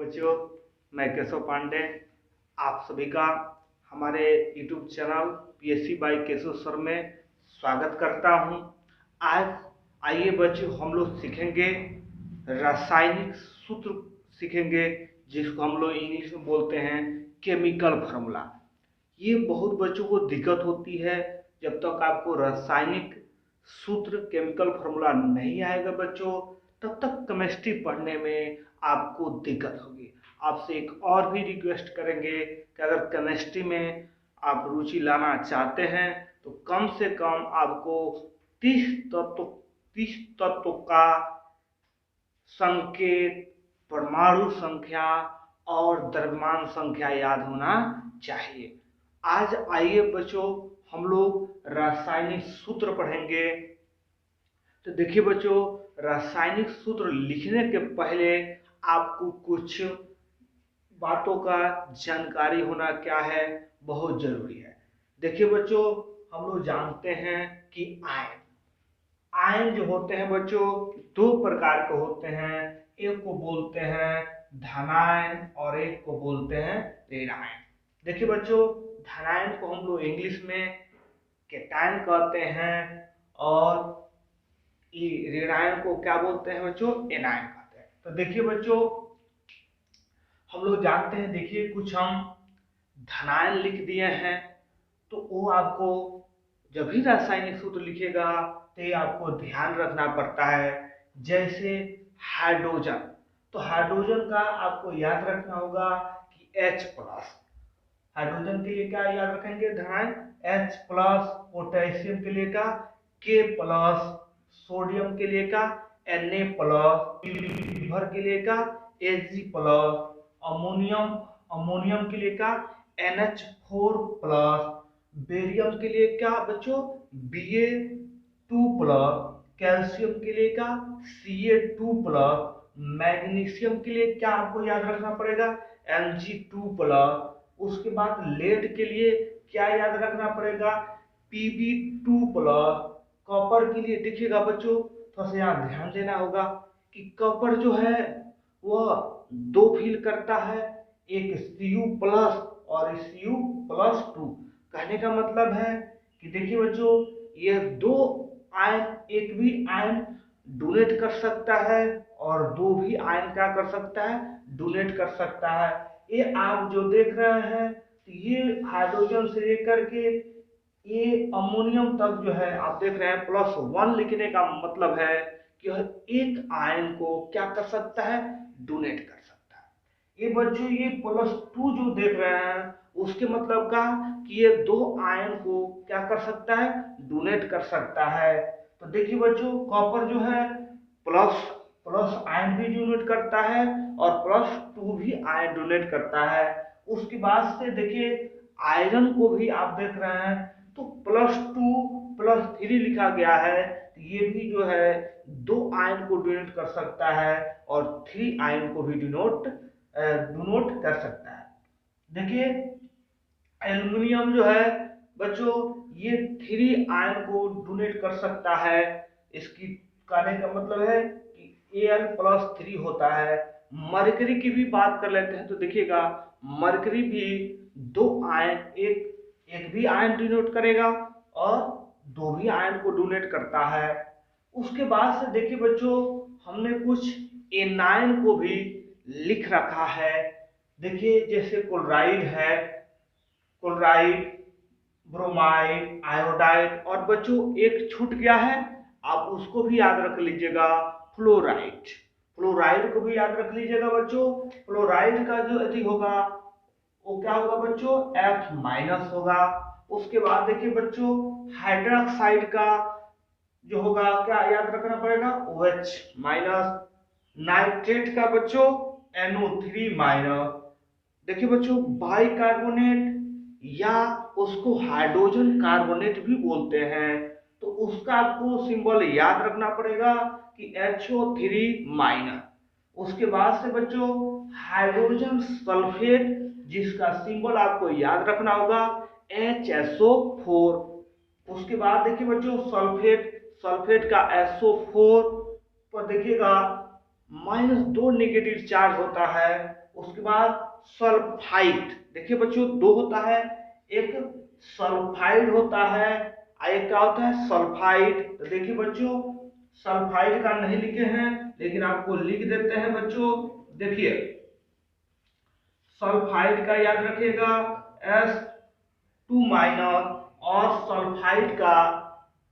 बच्चों, मैं केशव पांडे आप सभी का हमारे YouTube channel PSC by Keshav sir में स्वागत करता हूं। आज आइए बच्चों, हम लोग सीखेंगे रासायनिक सूत्र सीखेंगे, जिसको हम लोग इंग्लिश में बोलते हैं केमिकल फार्मूला। ये बहुत बच्चों को दिक्कत होती है, जब तक आपको रासायनिक सूत्र केमिकल फार्मूला नहीं आएगा बच्चों, तब तक केमिस्ट्री पढ़ने में आपको दिक्कत होगी। आपसे एक और भी रिक्वेस्ट करेंगे कि अगर केमिस्ट्री में आप रुचि लाना चाहते हैं तो कम से कम आपको 30 तत्व का संकेत, परमाणु संख्या और द्रव्यमान संख्या याद होना चाहिए। आज आइए बच्चों, हम लोग रासायनिक सूत्र पढ़ेंगे। तो देखिए बच्चों, रासायनिक सूत्र लिखने के पहले आपको कुछ बातों का जानकारी होना क्या है, बहुत जरूरी है। देखिए बच्चों, हम लोग जानते हैं कि आयन जो होते हैं बच्चों, दो प्रकार के होते हैं। एक को बोलते हैं धनायन और एक को बोलते हैं ऋणायन। देखिए बच्चों, धनायन को हम लोग इंग्लिश में कैटायन कहते हैं और ऋणायन को क्या बोलते हैं बच्चों, एनायन कहते हैं। तो देखिए बच्चों, हम लोग जानते हैं, देखिए कुछ हम धनायन लिख दिए हैं, तो वो आपको जब भी रासायनिक सूत्र लिखेगा तो ये आपको ध्यान रखना पड़ता है। जैसे हाइड्रोजन, तो हाइड्रोजन का आपको याद रखना होगा कि H+। हाइड्रोजन के लिए क्या याद रखेंगे, धनायन H+। पोटेशियम के लिए का K+। सोडियम के लिए का Na+। सिल्वर के लिए का Ag+। अमोनियम के लिए का NH4+। बेरियम के लिए क्या बच्चों, Ba2+। कैल्शियम के लिए का Ca2+। मैग्नीशियम के लिए क्या आपको याद रखना पड़ेगा, Mg2+। उसके बाद लेड के लिए क्या याद रखना पड़ेगा, Pb2+। कॉपर के लिए देखिएगा बच्चों, थोड़ा सा यहाँ ध्यान देना होगा कि कॉपर जो है वह दो फील करता है, एक Cu+ और Cu+2। कहने का मतलब है कि देखिए बच्चों, ये दो आयन, एक भी आयन डोनेट कर सकता है और दो भी आयन क्या कर सकता है, डोनेट कर सकता है। ये आप जो देख रहे हैं, ये हाइड्रोजन से लेकर के ये अमोनियम तक जो है आप देख रहे हैं, +1 लिखने का मतलब है कि एक आयन को क्या कर सकता है, डोनेट कर सकता है। ये बच्चों, ये +2 जो देख रहे हैं, उसके मतलब का कि ये दो आयन को क्या कर सकता है, डोनेट कर सकता है। तो देखिए बच्चों, कॉपर जो है प्लस आयन भी डोनेट करता है और +2 भी आयन डोनेट करता है। उसके बाद से देखिए आयरन को भी आप देख रहे हैं, तो +2+3 लिखा गया है। ये भी जो है दो आयन को डोनेट कर सकता है और 3 आयन को भी डोनेट कर सकता है। देखिए एल्युमिनियम जो है बच्चों, ये 3 आयन को डोनेट कर सकता है। इसकी कहने का मतलब है कि Al+3 होता है। मरकरी की भी बात कर लेते हैं, तो देखिएगा मरकरी भी दो आयन, एक भी आयन डोनेट करेगा और दो भी आयन को डोनेट करता है। उसके बाद से देखिए बच्चों, हमने कुछ एनायन को भी लिख रखा है। देखिए जैसे क्लोराइड है, क्लोराइड, ब्रोमाइड, आयोडाइड, और बच्चों एक छूट गया है, आप उसको भी याद रख लीजिएगा, फ्लोराइड। फ्लोराइड को भी याद रख लीजिएगा बच्चों। फ्लोराइड का जो यदि होगा वो क्या होगा बच्चों, F- होगा। उसके बाद देखिए बच्चों, हाइड्रोक्साइड का जो होगा क्या याद रखना पड़ेगा, OH-। नाइट्रेट का बच्चों NO3-। देखिए बच्चों, बाइकार्बोनेट या उसको हाइड्रोजन कार्बोनेट भी बोलते हैं, तो उसका आपको सिंबल याद रखना पड़ेगा कि HO3-। उसके बाद से बच्चों हाइड्रोजन सल्फेट, जिसका सिंबल आपको याद रखना होगा HSO4। उसके बाद देखिए बच्चों सल्फेट का SO4 पर देखिएगा -2 नेगेटिव चार्ज होता है। उसके बाद सल्फाइड, देखिए बच्चों दो होता है, एक सल्फाइड होता है और एक क्या होता है सल्फाइड। तो देखिए बच्चों सल्फाइड का नहीं लिखे हैं लेकिन आपको लिख देते हैं बच्चों। देखिए सल्फाइड का याद रखिएगा S2- और सल्फाइड का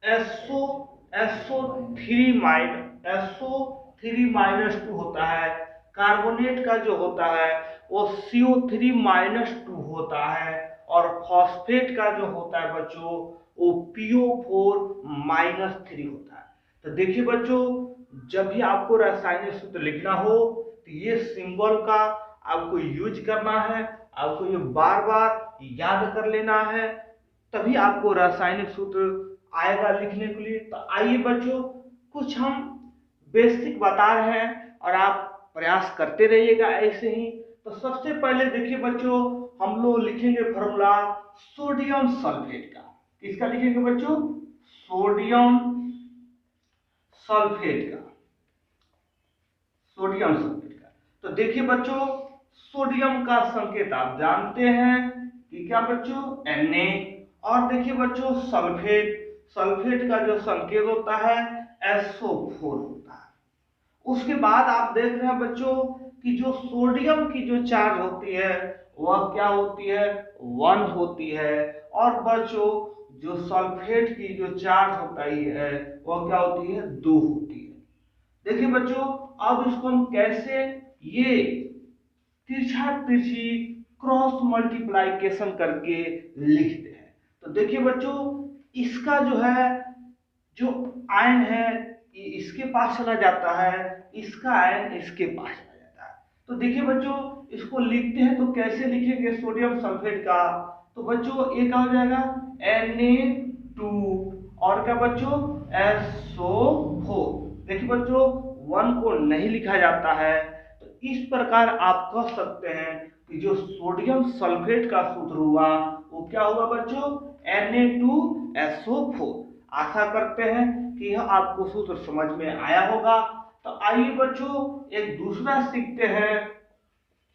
SO3- होता है। कार्बोनेट का जो होता है वो CO3- होता है और फॉस्फेट का जो होता है बच्चों वो PO4- होता है। तो देखिए बच्चों जब भी आपको रासायनिक सूत्र लिखना हो तो ये सिंबल का आपको यूज करना है, आपको ये बार बार याद कर लेना है, तभी आपको रासायनिक सूत्र आएगा लिखने के लिए। तो आइए बच्चों कुछ हम बेसिक बता रहे हैं और आप प्रयास करते रहिएगा ऐसे ही। तो सबसे पहले देखिए बच्चों हम लोग लिखेंगे फॉर्मूला सोडियम सल्फेट का। किसका लिखेंगे बच्चों? सोडियम सल्फेट का, सोडियम सल्फेट का। तो देखिए बच्चों सोडियम का संकेत आप जानते हैं कि क्या बच्चों Na, और देखिए बच्चों सल्फेट, सल्फेट का जो संकेत होता है SO4 होता है। उसके बाद आप देख रहे हैं बच्चों कि जो सोडियम की जो चार्ज होती है वह क्या होती है 1 होती है, और बच्चों जो सल्फेट की जो चार्ज होती है वह क्या होती है 2 होती है। देखिए बच्चों अब इसको हम कैसे ये तिरछा तिरछी क्रॉस मल्टीप्लाइकेशन करके लिखते हैं। तो देखिए बच्चों इसका जो है जो आयन है इसके पास चला जाता है, इसका आयन इसके पास चला जाता है। तो देखिए बच्चों इसको लिखते हैं तो कैसे लिखेंगे सोडियम सल्फेट का? तो बच्चों ये क्या हो जाएगा Na2 और क्या बच्चों SO4। देखिए बच्चों 1 को नहीं लिखा जाता है। तो इस प्रकार आप कह सकते हैं कि जो सोडियम सल्फेट का सूत्र हुआ वो क्या हुआ बच्चों Na2SO4। आशा करते हैं कि यह आपको सूत्र समझ में आया होगा। तो आइए बच्चों एक दूसरा सीखते हैं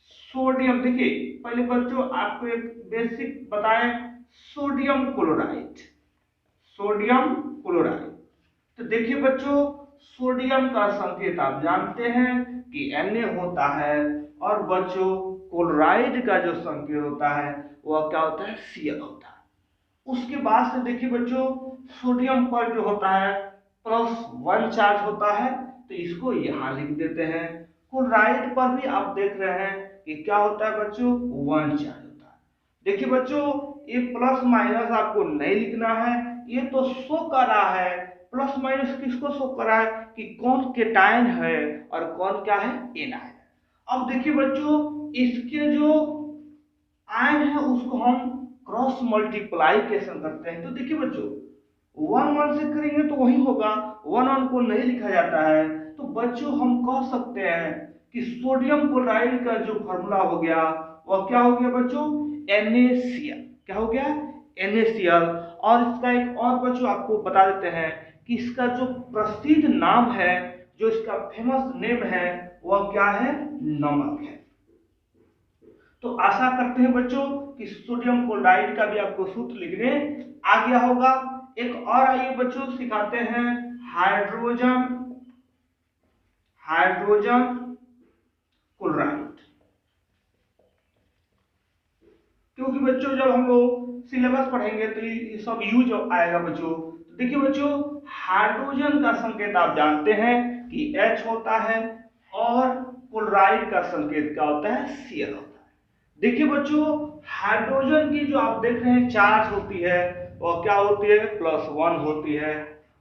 सोडियम। देखिए पहले बच्चों आपको एक बेसिक बताएं सोडियम क्लोराइड, सोडियम क्लोराइड। तो देखिए बच्चों सोडियम का संकेत आप जानते हैं कि Na होता है, और बच्चों क्लोराइड का जो संकेत होता है वह क्या होता है Cl होता है। उसके बाद से देखिए बच्चों सोडियम पर जो होता है +1 चार्ज होता है, तो इसको यहाँ लिख देते हैं। क्लोराइड पर भी आप देख रहे हैं कि क्या होता है बच्चों 1 चार्ज होता है। देखिए बच्चों ये प्लस माइनस आपको नहीं लिखना है, ये तो शो कर रहा है प्लस माइनस किसको शो कर रहा है कि कौन केटायन है और कौन क्या है एनायन। अब देखिए बच्चों इसके जो आयन है उसको हम क्रॉस मल्टीप्लाइकेशन करते हैं। तो देखिए बच्चों 1 से करेंगे तो वही होगा, 1 को नहीं लिखा जाता है। तो बच्चों हम कह सकते हैं कि सोडियम क्लोराइड का जो फॉर्मूला हो गया वह क्या हो गया बच्चों NaCl। क्या हो गया NaCl। और इसका एक और बच्चों आपको बता देते हैं कि इसका जो प्रसिद्ध नाम है, जो इसका फेमस नेम है वह क्या है नमक है। तो आशा करते हैं बच्चों कि सोडियम क्लोराइड का भी आपको सूत्र लिखने आ गया होगा। एक और आइए बच्चों सिखाते हैं हाइड्रोजन, हाइड्रोजन क्लोराइड। क्योंकि बच्चों जब हम लोग सिलेबस पढ़ेंगे तो ये सब यूज आएगा बच्चों। तो देखिए बच्चों हाइड्रोजन का संकेत आप जानते हैं कि H होता है, और क्लोराइड का संकेत क्या होता है Cl होता है। देखिए बच्चों हाइड्रोजन की जो आप देख रहे हैं चार्ज होती है वह क्या होती है +1 होती है,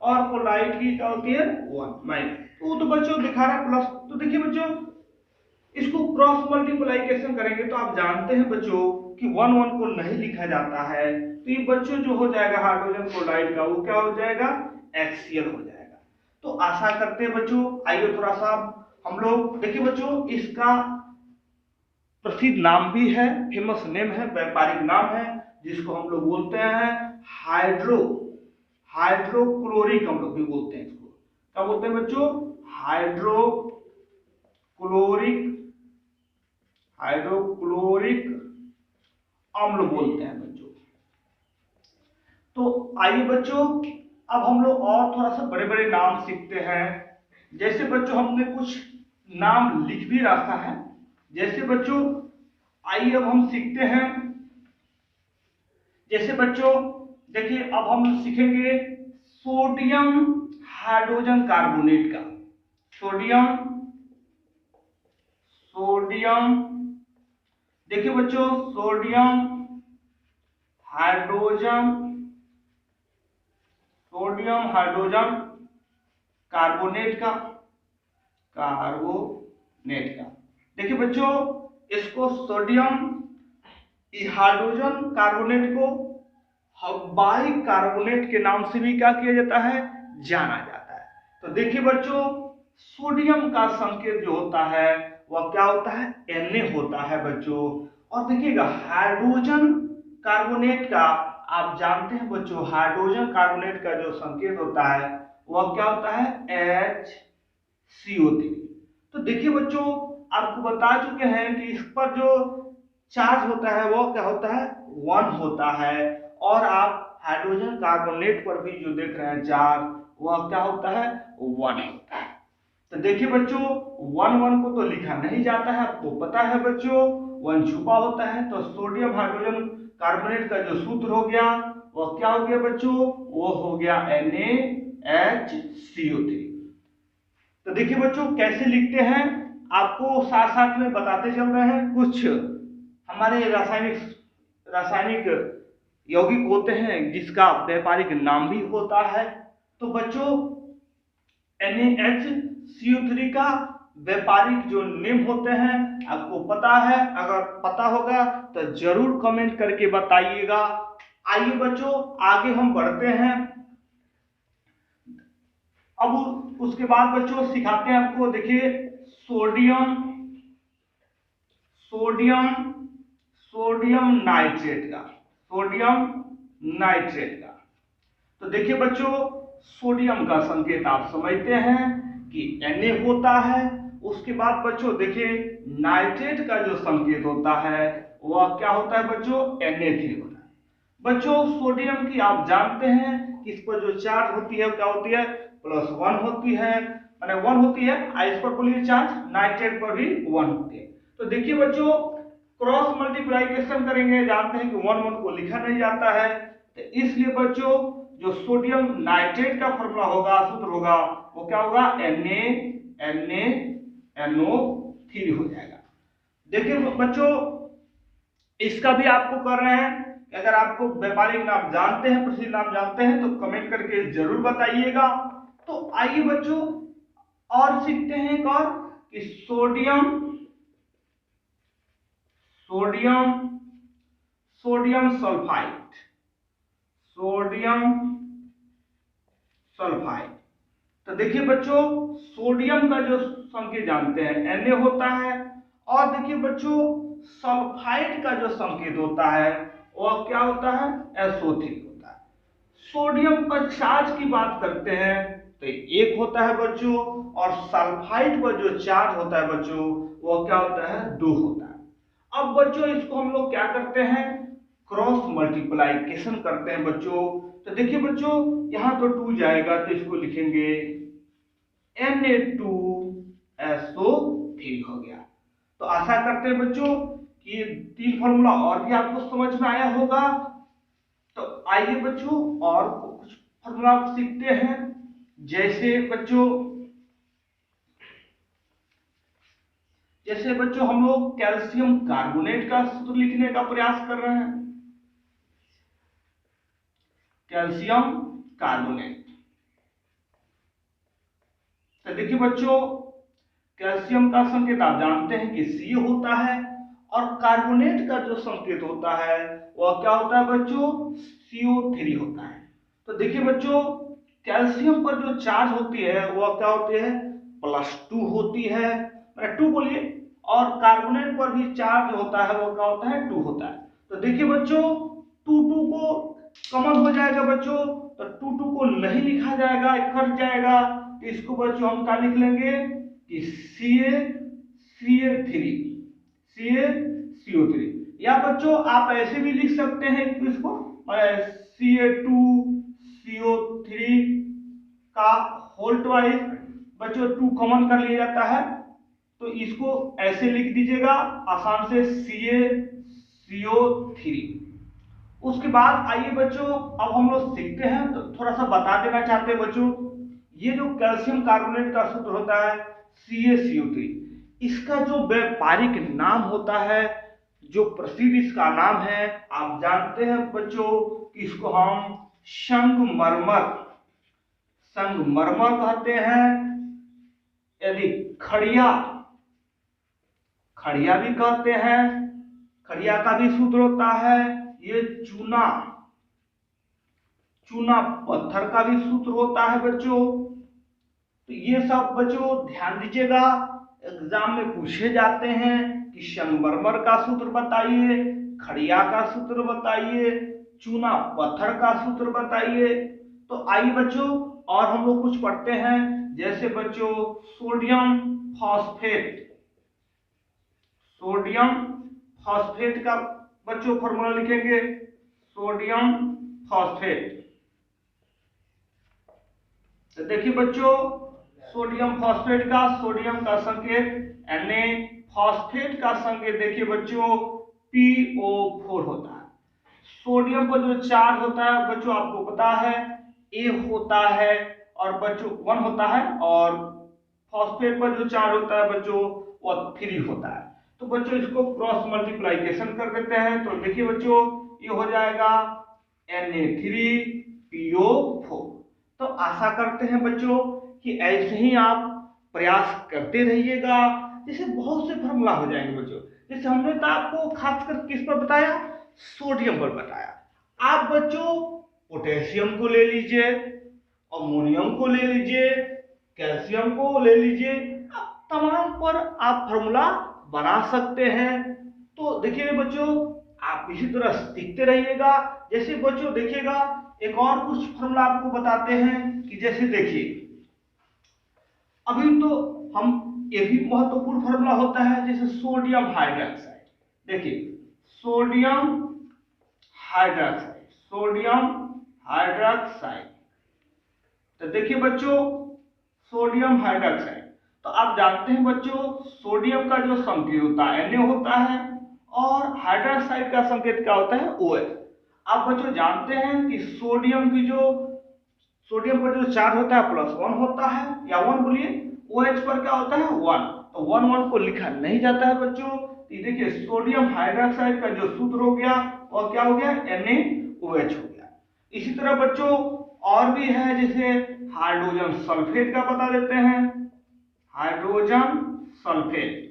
और क्लोराइड की क्या होती है 1 तो बच्चों दिखा रहा है प्लस। तो देखिए बच्चों इसको क्रॉस मल्टीप्लाइकेशन करेंगे तो आप जानते हैं बच्चों कि 1 को नहीं लिखा जाता है। तो ये बच्चों जो हो जाएगा हाइड्रोजन क्लोराइड का वो क्या हो जाएगा HCl हो जाएगा। तो आशा करते हैं बच्चों आइए थोड़ा सा हम लोग देखिए बच्चों इसका प्रसिद्ध नाम भी है, फेमस नेम है, व्यापारिक नाम है, जिसको हम लोग बोलते हैं हाइड्रोक्लोरिक हम लोग भी बोलते हैं। इसको क्या बोलते हैं बच्चों हाइड्रोक्लोरिक, हाइड्रोक्लोरिक अम्ल बोलते हैं बच्चों। तो आइए बच्चों अब हम लोग और थोड़ा सा बड़े बड़े नाम सीखते हैं। जैसे बच्चों हमने कुछ नाम लिख भी रखा है। जैसे बच्चों आइए अब हम सीखते हैं। जैसे बच्चों देखिए अब हम सीखेंगे सोडियम हाइड्रोजन कार्बोनेट का। सोडियम देखिए बच्चों सोडियम हाइड्रोजन कार्बोनेट का देखिए बच्चों इसको सोडियम हाइड्रोजन कार्बोनेट को बाई कार्बोनेट के नाम से भी क्या किया जाता है, जाना जाता है। तो देखिए बच्चों सोडियम का संकेत जो होता है वह क्या होता है, Na होता है बच्चों। और देखिएगा हाइड्रोजन कार्बोनेट का आप जानते हैं बच्चों, हाइड्रोजन कार्बोनेट का जो संकेत होता है वह क्या होता है, HCO3। तो देखिए बच्चों आपको बता चुके हैं कि इस पर जो चार्ज होता है वो क्या होता है, 1 होता है। और आप हाइड्रोजन कार्बोनेट पर भी जो देख रहे हैं चार्ज वह क्या होता है, 1 होता है। तो देखिए बच्चों 1 को तो लिखा नहीं जाता है, आपको पता है बच्चों 1 छुपा होता है। तो सोडियम हाइड्रोजन कार्बोनेट का जो सूत्र हो गया वह क्या हो गया बच्चों, वो हो गया NaHCO3। तो देखिए बच्चों कैसे लिखते हैं आपको साथ साथ में बताते चल रहे हैं। कुछ हमारे रासायनिक यौगिक होते हैं जिसका व्यापारिक नाम भी होता है। तो बच्चों NaHCO3 का व्यापारिक जो नेम होते हैं आपको पता है, अगर पता होगा तो जरूर कमेंट करके बताइएगा। आइए बच्चों आगे हम बढ़ते हैं। अब उसके बाद बच्चों सिखाते हैं आपको, देखिए सोडियम नाइट्रेट का। तो देखिए बच्चों सोडियम का संकेत आप समझते हैं कि Na होता है। उसके बाद बच्चों देखिए नाइट्रेट का जो संकेत होता है वह क्या होता है बच्चों, Na3 होता है। बच्चों सोडियम की आप जानते हैं कि इस पर जो चार्ज होती है क्या होती है, +1 होती है, माने 1 होती है। इस पर बोलिए चार्ज, नाइट्रेट पर भी 1 होती है। तो देखिए बच्चों क्रॉस मल्टीप्लिकेशन करेंगे, जानते हैं कि 1 को लिखा नहीं जाता है। तो इसलिए बच्चों जो सोडियम नाइट्रेट का फॉर्मूला होगा, सूत्र होगा, वो क्या होगा, NaNO3 हो जाएगा। देखिए बच्चों इसका भी आपको कर रहे हैं कि अगर आपको व्यापारिक नाम जानते हैं, प्रसिद्ध नाम जानते हैं तो कमेंट करके जरूर बताइएगा। तो आइए बच्चों और सीखते हैं एक और कि सोडियम सल्फाइड। तो देखिए बच्चों सोडियम का जो संकेत जानते हैं Na होता है। और देखिए बच्चों सल्फाइड का जो संकेत होता है वह क्या होता है, SO3 होता है। सोडियम पर चार्ज की बात करते हैं तो 1 होता है बच्चों, और सल्फाइड पर जो चार्ज होता है बच्चों वह क्या होता है, 2 होता है। अब बच्चों इसको हम लोग क्या करते हैं, क्रॉस मल्टीप्लिकेशन करते हैं बच्चों। तो देखिए बच्चों यहां तो 2 जाएगा तो इसको लिखेंगे Na2SO3 हो गया। तो आशा करते हैं बच्चों कि 3 फॉर्मूला और भी आपको समझ में आया होगा। तो आइए बच्चों और कुछ फॉर्मूला सीखते हैं। जैसे बच्चों हम लोग कैल्शियम कार्बोनेट का सूत्र लिखने का प्रयास कर रहे हैं। कैल्शियम कार्बोनेट, तो देखिए बच्चों कैल्शियम का संकेत आप जानते हैं कि Ca होता है, और कार्बोनेट का जो संकेत होता है वह क्या होता है बच्चों, CO3 होता है। तो देखिए बच्चों कैल्शियम पर जो चार्ज होती है वह क्या होती है, +2 होती है, 2 बोलिए। और कार्बोनेट पर भी चार्ज होता है वो क्या होता है, 2 होता है। तो देखिए बच्चों 2 को कॉमन हो जाएगा बच्चों, तो 2 को नहीं लिखा जाएगा, कट जाएगा। तो इसको बच्चों हम क्या लिख लेंगे कि CaCO3। या बच्चों आप ऐसे भी लिख सकते हैं इसको Ca2CO3 का होल ट्वाइस, बच्चों 2 कॉमन कर लिया जाता है तो इसको ऐसे लिख दीजिएगा आसान से CaCO3। उसके बाद आइए बच्चों अब हम लोग सीखते हैं, तो थोड़ा सा बता देना चाहते हैं बच्चों, ये जो कैल्शियम कार्बोनेट का सूत्र होता है CaCO3, इसका जो व्यापारिक नाम होता है, जो प्रसिद्ध इसका नाम है, आप जानते हैं बच्चों कि इसको हम संगमरमर कहते हैं, यदि खड़िया भी कहते हैं, खड़िया का भी सूत्र होता है, ये चूना पत्थर का भी सूत्र होता है बच्चों। तो ये सब बच्चों ध्यान दीजिएगा, एग्जाम में पूछे जाते हैं कि संगमरमर का सूत्र बताइए, खड़िया का सूत्र बताइए, चूना पत्थर का सूत्र बताइए। तो आइए बच्चों और हम लोग कुछ पढ़ते हैं, जैसे बच्चों सोडियम फॉस्फेट का बच्चों फॉर्मूला लिखेंगे, सोडियम फॉस्फेट। तो देखिए बच्चों सोडियम का संकेत Na, फॉस्फेट का संकेत देखिए बच्चों PO4 होता है। सोडियम पर जो चार्ज होता है बच्चों आपको पता है A होता है और बच्चों 1 होता है, और फॉस्फेट पर जो चार्ज होता है बच्चों वो 3 होता है। तो बच्चों इसको क्रॉस मल्टीप्लिकेशन कर देते हैं, तो देखिए बच्चों ये हो जाएगा Na3PO4। तो आशा करते हैं बच्चों कि ऐसे ही आप प्रयास करते रहिएगा, जैसे बहुत से फॉर्मूला हो जाएंगे बच्चों। जैसे हमने तो आपको खासकर किस पर बताया, सोडियम पर बताया। आप बच्चों पोटेशियम को ले लीजिए, अमोनियम को ले लीजिए, कैल्शियम को ले लीजिए, तमाम पर आप फॉर्मूला बना सकते हैं। तो देखिए बच्चों आप इसी तरह सीखते रहिएगा। जैसे बच्चों देखिएगा एक और कुछ फॉर्मूला आपको बताते हैं कि जैसे देखिए अभी तो हम ये भी महत्वपूर्ण फॉर्मूला होता है, जैसे सोडियम हाइड्रोक्साइड। देखिए सोडियम हाइड्रोक्साइड। तो देखिए बच्चों सोडियम हाइड्रोक्साइड, तो आप जानते हैं बच्चों सोडियम का जो संकेत होता है Na होता है, और हाइड्रोक्साइड का संकेत क्या होता है OH। आप बच्चों जानते हैं कि सोडियम पर जो चार्ज होता है +1 होता है, या 1 बोलिए, OH पर क्या होता है 1, तो 1 को लिखा नहीं जाता है बच्चों। तो देखिए सोडियम हाइड्रोक्साइड का जो सूत्र हो गया और क्या हो गया NaOH हो गया। इसी तरह बच्चों और भी है, जैसे हाइड्रोजन सल्फेट का बता देते हैं, हाइड्रोजन सल्फेट।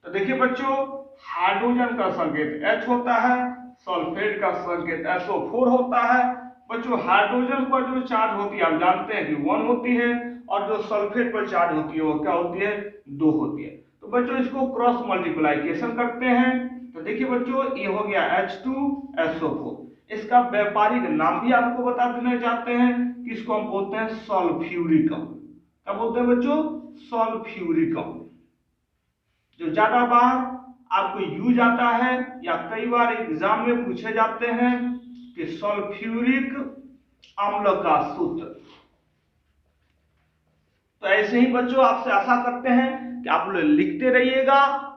तो देखिए बच्चों हाइड्रोजन का संकेत H होता है, सल्फेट का संकेत SO4 होता है। बच्चों हाइड्रोजन पर जो चार्ज होती है आप जानते हैं कि 1 होती है, और जो सल्फेट पर चार्ज होती है वो क्या होती है 2 होती है। तो बच्चों इसको क्रॉस मल्टीप्लिकेशन करते हैं, तो देखिए बच्चों ये हो गया H2SO4। इसका व्यापारिक नाम भी आपको बता देना चाहते हैं कि इसको हम बोलते हैं सल्फ्यूरिकम। क्या बोलते हैं बच्चों, सल्फ्यूरिकम। जो ज्यादा बार आपको यूज आता है या कई बार एग्जाम में पूछे जाते हैं कि सल्फ्यूरिक अम्ल का सूत्र। तो ऐसे ही बच्चों आपसे आशा करते हैं कि आप लोग लिखते रहिएगा।